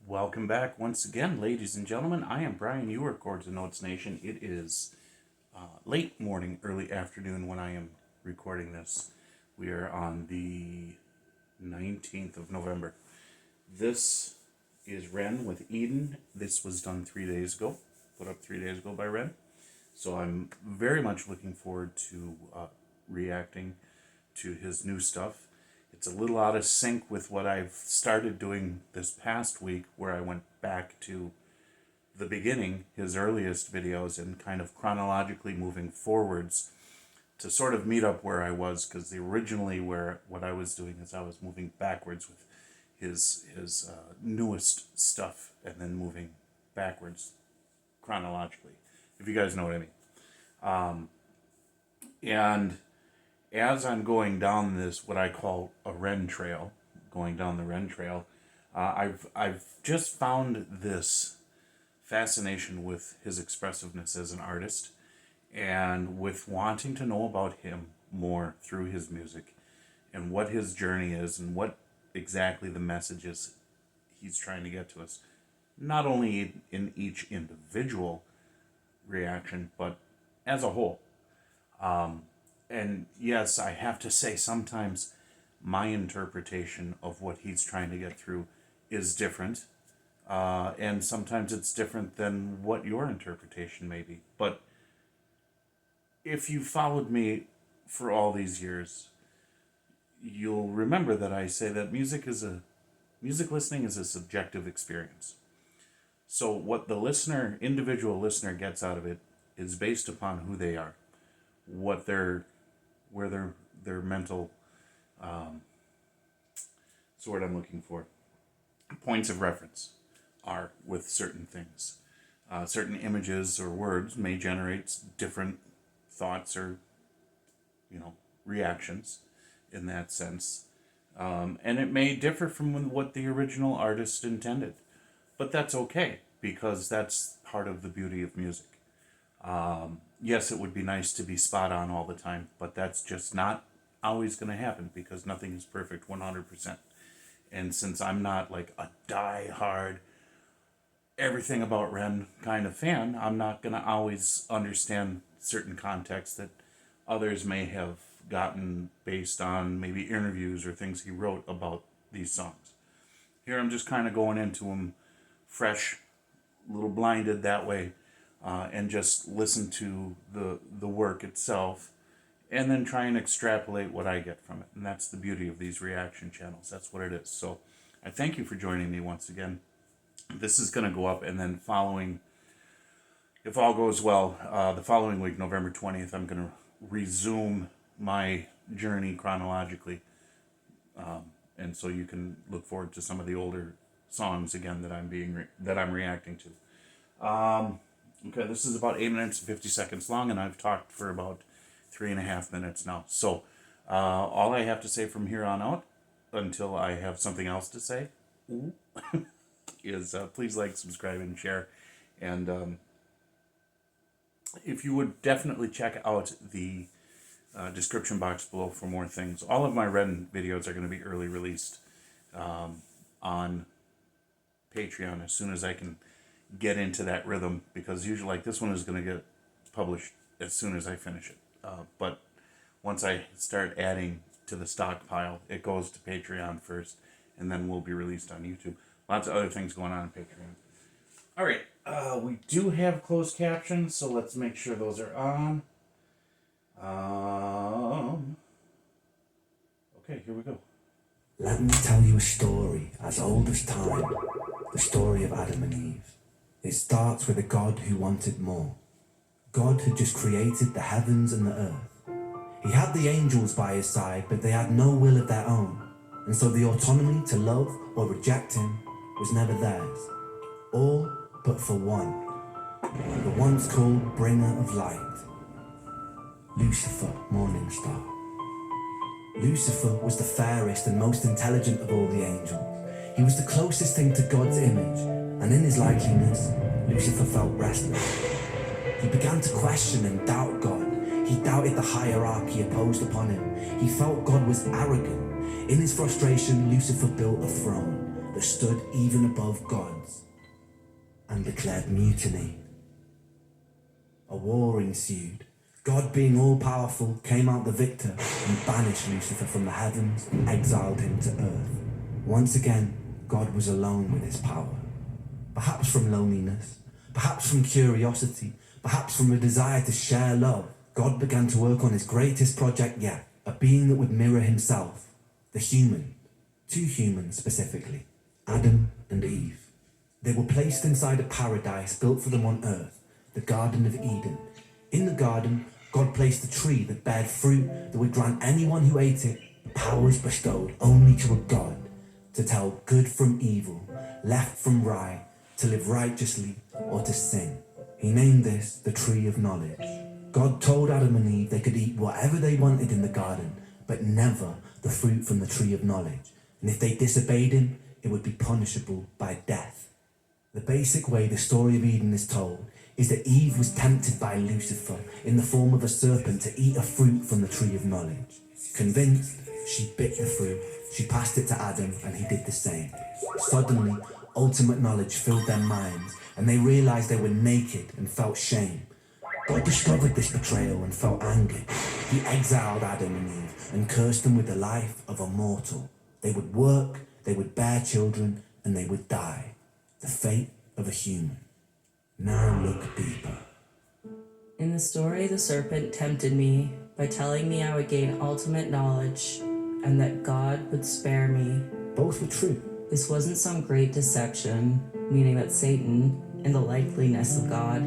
Welcome back once again, ladies and gentlemen. I am Brian. You are Chords and Notes Nation. It is late morning, early afternoon when I am recording this. We are on the 19th of November. This is Ren with Eden. This was done 3 days ago, put up 3 days ago by Ren. So I'm very much looking forward to reacting to his new stuff. It's a little out of sync with what I've started doing this past week, where I went back to the beginning, his earliest videos, and kind of chronologically moving forwards to sort of meet up where I was, because originally what I was doing is I was moving backwards with his newest stuff and then moving backwards chronologically, if you guys know what I mean. And as I'm going down this, what I call a Ren trail, going down the Ren trail, I've just found this fascination with his expressiveness as an artist, and with wanting to know about him more through his music, and what his journey is, and what exactly the message is he's trying to get to us, not only in each individual reaction, but as a whole. And yes, I have to say, sometimes my interpretation of what he's trying to get through is different. And sometimes it's different than what your interpretation may be. But if you followed me for all these years, you'll remember that I say that music listening is a subjective experience. So what the individual listener gets out of it is based upon who they are, where their mental, that's the word I'm looking for, points of reference are with certain things. Certain images or words may generate different thoughts or, reactions in that sense. And it may differ from what the original artist intended. But that's okay, because that's part of the beauty of music. Yes, it would be nice to be spot on all the time, but that's just not always going to happen, because nothing is perfect 100%. And since I'm not like a die-hard, everything about Ren kind of fan, I'm not going to always understand certain contexts that others may have gotten based on maybe interviews or things he wrote about these songs. Here I'm just kind of going into them fresh, a little blinded that way, and just listen to the work itself, and then try and extrapolate what I get from it. And that's the beauty of these reaction channels. That's what it is. So I thank you for joining me once again. This is going to go up, and then following, if all goes well, the following week, November 20th, I'm going to resume my journey chronologically. And so you can look forward to some of the older songs again that I'm reacting to. Okay, this is about 8 minutes and 50 seconds long, and I've talked for about 3.5 minutes now. So all I have to say from here on out, until I have something else to say, is please like, subscribe, and share. And if you would definitely check out the description box below for more things. All of my Ren videos are going to be early released on Patreon as soon as I can get into that rhythm, because usually, like, this one is going to get published as soon as I finish it. But once I start adding to the stockpile, it goes to Patreon first, and then will be released on YouTube. Lots of other things going on Patreon. All right, we do have closed captions, so let's make sure those are on. Okay, here we go. Let me tell you a story as old as time, the story of Adam and Eve. It starts with a God who wanted more. God had just created the heavens and the earth. He had the angels by his side, but they had no will of their own, and so the autonomy to love or reject him was never theirs. All but for one, the once called bringer of light, Lucifer, morning star. Lucifer was the fairest and most intelligent of all the angels. He was the closest thing to God's image, and in his likeness, Lucifer felt restless. He began to question and doubt God. He doubted the hierarchy imposed upon him. He felt God was arrogant. In his frustration, Lucifer built a throne, that stood even above gods and declared mutiny. A war ensued. God, being all-powerful, came out the victor and banished Lucifer from the heavens and exiled him to earth. Once again, God was alone with his power. Perhaps from loneliness, perhaps from curiosity, perhaps from a desire to share love, God began to work on his greatest project yet, a being that would mirror himself, the human, two humans specifically, Adam and Eve. They were placed inside a paradise built for them on earth, the Garden of Eden. In the garden, God placed a tree that bared fruit that would grant anyone who ate it powers bestowed only to a God, to tell good from evil, left from right, to live righteously or to sin. He named this the Tree of Knowledge. God told Adam and Eve they could eat whatever they wanted in the garden, but never the fruit from the Tree of Knowledge. And if they disobeyed him, it would be punishable by death. The basic way the story of Eden is told is that Eve was tempted by Lucifer in the form of a serpent to eat a fruit from the Tree of Knowledge. Convinced, she bit the fruit, she passed it to Adam, and he did the same. Suddenly, ultimate knowledge filled their minds, and they realized they were naked and felt shame. God discovered this betrayal and felt angered. He exiled Adam and Eve and cursed them with the life of a mortal. They would work, they would bear children, and they would die. The fate of a human. Now look deeper. In the story, the serpent tempted me by telling me I would gain ultimate knowledge and that God would spare me. Both were true. This wasn't some great deception, meaning that Satan, in the likeliness of God,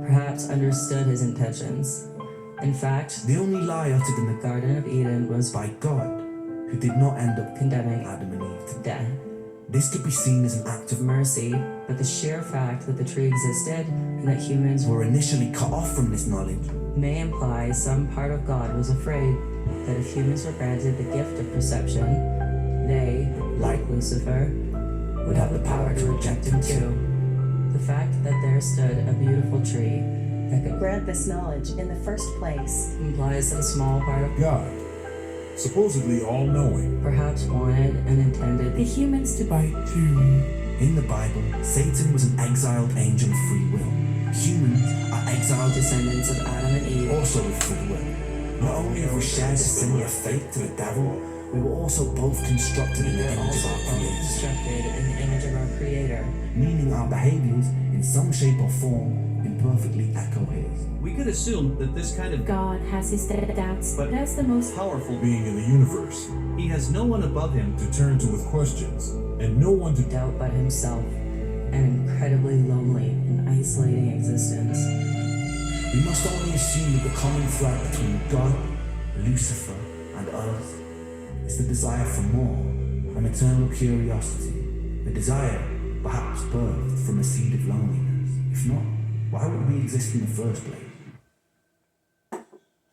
perhaps understood his intentions. In fact, The only lie uttered in the Garden of Eden was by God, who did not end up condemning Adam and Eve to death. death. This could be seen as an act of Mercy, but the sheer fact that the tree existed and that humans were initially cut off from this knowledge. may imply some part of God was afraid that if humans were granted the gift of perception, they, like Lucifer, would have the power to reject him too. The fact that there stood a beautiful tree that could grant this knowledge in the first place implies that a small part of God, supposedly all-knowing, perhaps wanted and intended the humans to fight too. In the Bible, Satan was an exiled angel of free will. Humans are exiled descendants of Adam and Eve. also with free will. Not only have we shared a similar fate to the devil, we were also both constructed in the They're image of also our all Creator, constructed in the image of our Creator. meaning our behaviors, in some shape or form, imperfectly echo his. We could assume that this kind of God has his doubts, But- but as the most powerful Being in the universe he has no one above him to turn to with questions, and no one to Doubt but himself, an incredibly lonely and isolating existence. We must only assume that the common thread between God, Lucifer, and us is the desire for more, an eternal curiosity, a desire perhaps birthed from a seed of loneliness. If not, why would we exist in the first place?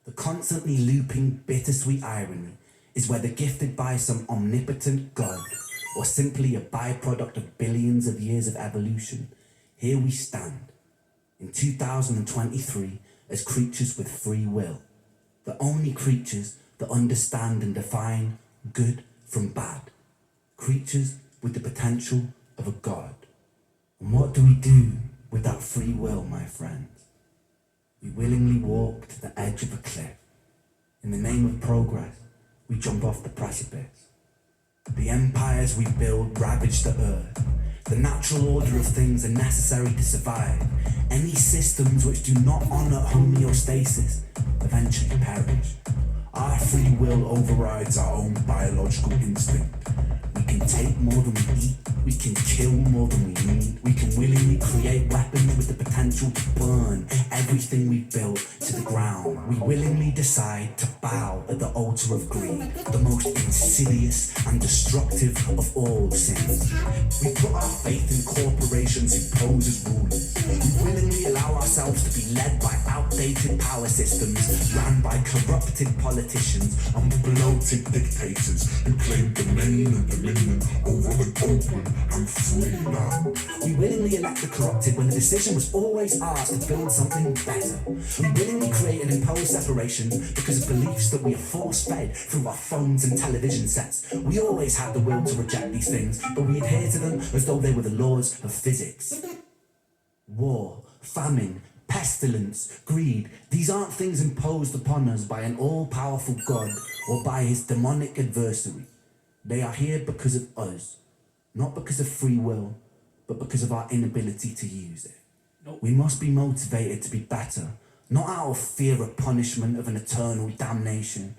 The constantly looping bittersweet irony is whether gifted by some omnipotent God or simply a byproduct of billions of years of evolution, here we stand in 2023 as creatures with free will, the only creatures that understand and define good from bad, creatures with the potential of a God. And what do we do with that free will, my friends? We willingly walk to the edge of a cliff. In the name of progress, we jump off the precipice. The empires we build ravage the earth. The natural order of things are necessary to survive. Any systems which do not honor homeostasis eventually perish. Our free will overrides our own biological instinct. We can take more than we eat. We can kill more than we need. We can willingly create weapons with the potential to burn everything we built to the ground. We willingly decide to bow at the altar of greed, the most insidious and destructive of all sins. We put our faith in corporations who pose as rulers. We willingly allow ourselves to be led by outdated power systems ran by corrupted politicians and bloated dictators who claim domain and dominion over an open and free land. We willingly elect the corrupted when the decision was always ours to build something better. We willingly create and impose separation because of beliefs that we are force-fed through our phones and television sets. We always had the will to reject these things, but we adhere to them as though they were the laws of physics. War, famine, pestilence, greed, these aren't things imposed upon us by an all-powerful God or by his demonic adversary. They are here because of us, not because of free will, but because of our inability to use it. We must be motivated to be better, not out of fear of punishment of an eternal damnation,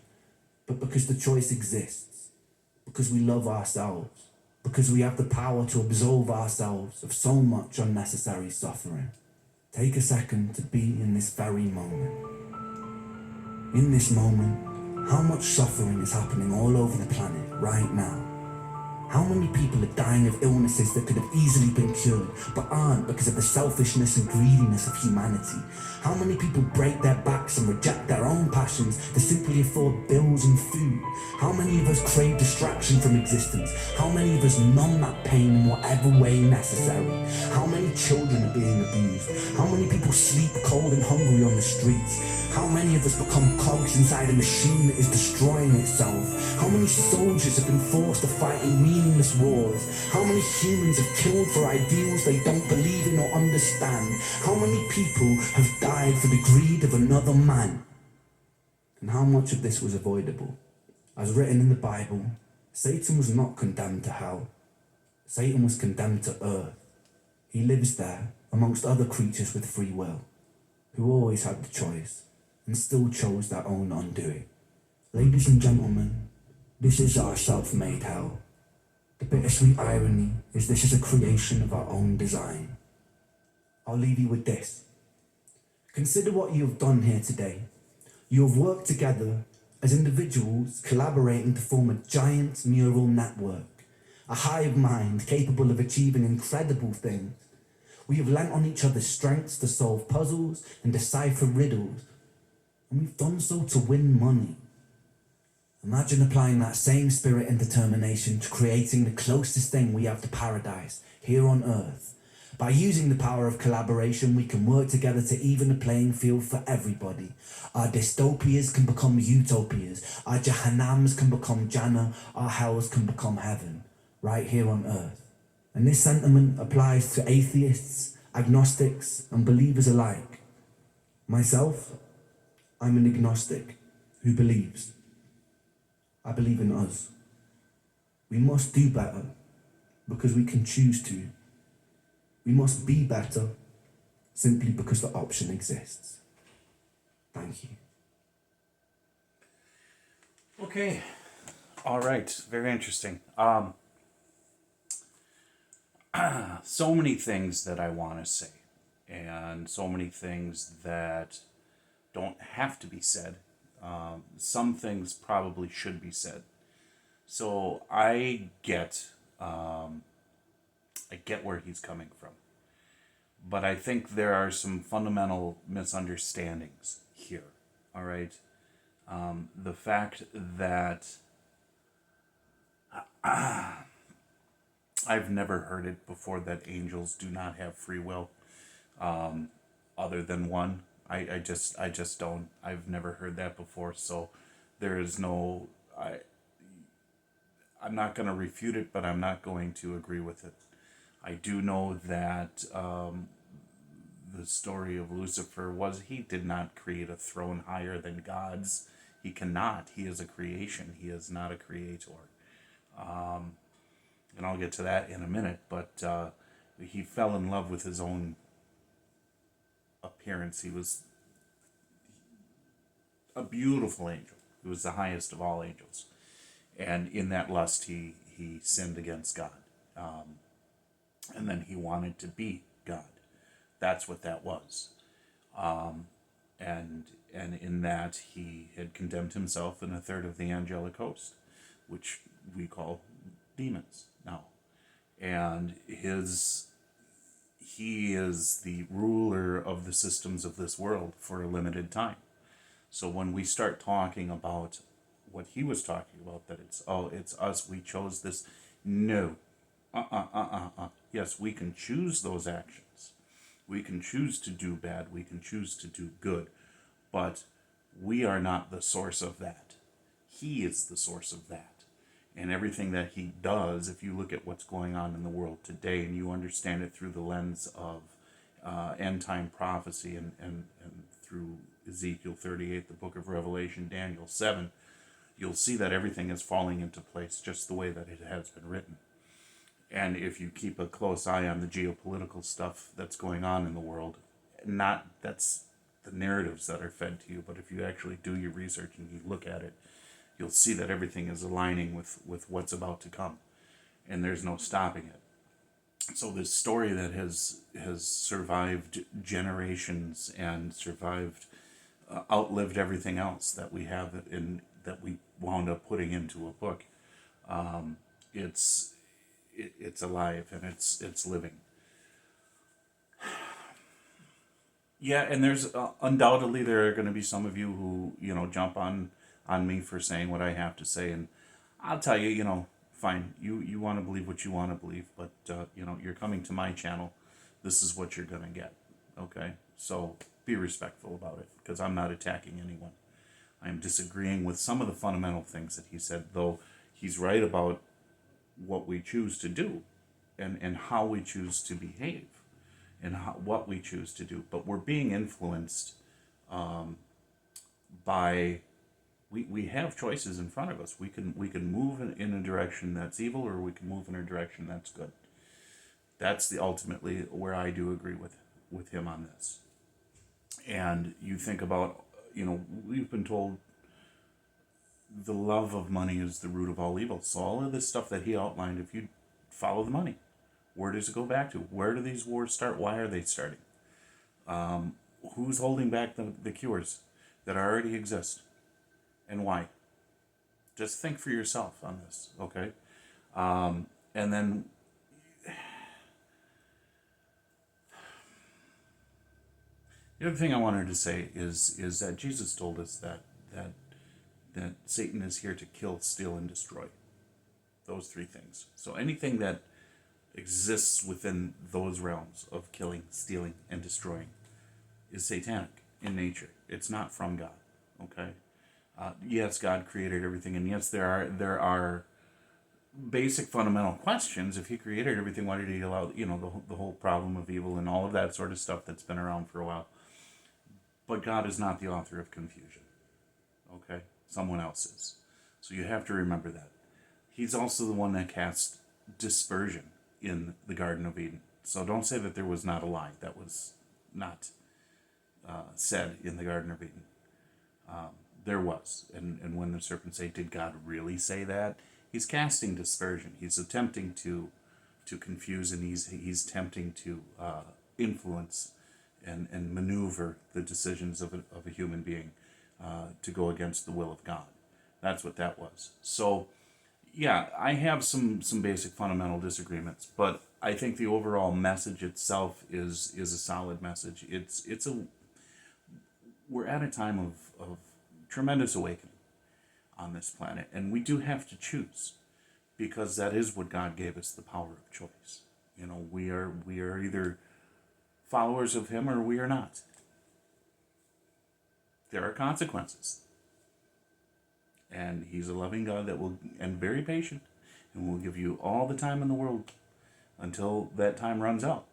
but because the choice exists, because we love ourselves, because we have the power to absolve ourselves of so much unnecessary suffering. Take a second to be in this very moment. In this moment, how much suffering is happening all over the planet right now? How many people are dying of illnesses that could have easily been cured, but aren't because of the selfishness and greediness of humanity? How many people break their backs and reject their own passions to simply afford bills and food? How many of us crave distraction from existence? How many of us numb that pain in whatever way necessary? How many children are being abused? How many people sleep cold and hungry on the streets? How many of us become cogs inside a machine that is destroying itself? How many soldiers have been forced to fight in meaningless wars? How many humans have killed for ideals they don't believe in or understand? How many people have died for the greed of another man? And how much of this was avoidable? As written in the Bible, Satan was not condemned to hell. Satan was condemned to earth. He lives there amongst other creatures with free will, who always had the choice and still chose their own undoing. Ladies and gentlemen, this is our self-made hell. The bittersweet irony is this is a creation of our own design. I'll leave you with this. Consider what you have done here today. You have worked together as individuals collaborating to form a giant neural network, a hive mind capable of achieving incredible things. We have lent on each other's strengths to solve puzzles and decipher riddles, and we've done so to win money. Imagine applying that same spirit and determination to creating the closest thing we have to paradise here on Earth. By using the power of collaboration, we can work together to even the playing field for everybody. Our dystopias can become utopias. Our Jahannams can become Jannah. Our hells can become heaven, right here on Earth. And this sentiment applies to atheists, agnostics, and believers alike. Myself, I'm an agnostic who believes. I believe in us. We must do better because we can choose to. We must be better simply because the option exists. Thank you. Okay. All right. Very interesting. So many things that I want to say, and so many things that don't have to be said. Some things probably should be said. So I get where he's coming from. But I think there are some fundamental misunderstandings here. All right. The fact that I've never heard it before that angels do not have free will, other than one. I just don't. I've never heard that before. So there is no. I'm not going to refute it, but I'm not going to agree with it. I do know that the story of Lucifer was he did not create a throne higher than God's. He cannot. He is a creation. He is not a creator. And I'll get to that in a minute. But he fell in love with his own appearance. He was a beautiful angel. He was the highest of all angels. And in that lust, he sinned against God. And then he wanted to be God. That's what that was. And in that, he had condemned himself and a third of the angelic host, which we call demons now. And he is the ruler of the systems of this world for a limited time. So when we start talking about what he was talking about, that it's us, we chose this. No. Yes, we can choose those actions. We can choose to do bad. We can choose to do good. But we are not the source of that. He is the source of that. And everything that he does, if you look at what's going on in the world today and you understand it through the lens of end time prophecy and through Ezekiel 38, the book of Revelation, Daniel 7, you'll see that everything is falling into place just the way that it has been written. And if you keep a close eye on the geopolitical stuff that's going on in the world, not that's the narratives that are fed to you, but if you actually do your research and you look at it, you'll see that everything is aligning with what's about to come, and there's no stopping it. So this story that has survived generations and survived, outlived everything else that we have that we wound up putting into a book. It's alive and it's living. Yeah, and there's undoubtedly there are going to be some of you who jump on me for saying what I have to say, and I'll tell you, fine, you want to believe what you want to believe, but you're coming to my channel, this is what you're going to get. Okay, so be respectful about it, because I'm not attacking anyone. I'm disagreeing with some of the fundamental things that he said, though he's right about what we choose to do and how we choose to behave and what we choose to do. But we're being influenced by, we have choices in front of us. We can move in a direction that's evil, or we can move in a direction that's good. That's the ultimately where I do agree with him on this. And you think about, we've been told the love of money is the root of all evil. So all of this stuff that he outlined, if you follow the money, where does it go back to? Where do these wars start? Why are they starting? Who's holding back the cures that already exist? And why? Just think for yourself on this, okay? And then the other thing I wanted to say is that Jesus told us that Satan is here to kill, steal, and destroy. Those three things. So anything that exists within those realms of killing, stealing, and destroying is satanic in nature. It's not from God. Okay. Yes, God created everything, and yes, there are basic fundamental questions. If he created everything, why did he allow the whole problem of evil and all of that sort of stuff that's been around for a while? But God is not the author of confusion. Okay, someone else is. So you have to remember that. He's also the one that cast dispersion in the Garden of Eden. So don't say that there was not a lie that was not said in the Garden of Eden. There was. And when the serpent said, did God really say that? He's casting dispersion. He's attempting to confuse, and he's attempting to influence and maneuver the decisions of a human being to go against the will of God. That's what that was. So, yeah, I have some basic fundamental disagreements, but I think the overall message itself is a solid message. We're at a time of tremendous awakening on this planet, and we do have to choose, because that is what God gave us, the power of choice. We are either followers of him or we are not. There are consequences. And he's a loving God and very patient, and will give you all the time in the world until that time runs out.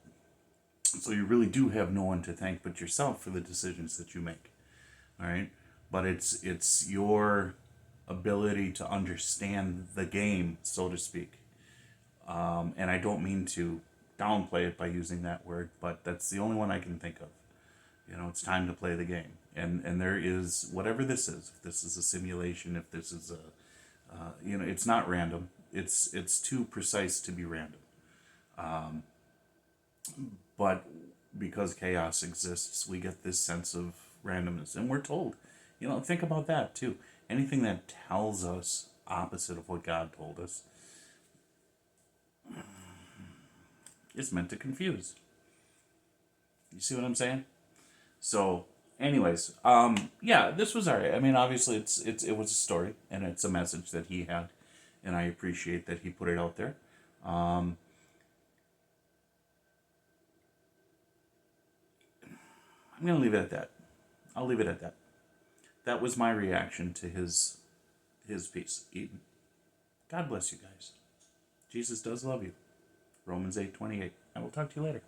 So you really do have no one to thank but yourself for the decisions that you make. All right? But it's your ability to understand the game, so to speak. And I don't mean to downplay it by using that word, but that's the only one I can think of. It's time to play the game. And there is, whatever this is, if this is a simulation, if this is it's not random. It's too precise to be random. But because chaos exists, we get this sense of randomness. And we're told, think about that too. Anything that tells us opposite of what God told us is meant to confuse. You see what I'm saying? So, anyways, yeah, this was alright. I mean, obviously, it was a story and it's a message that he had, and I appreciate that he put it out there. I'm gonna leave it at that. I'll leave it at that. That was my reaction to his piece. Eden. God bless you guys. Jesus does love you. Romans 8:28. I will talk to you later.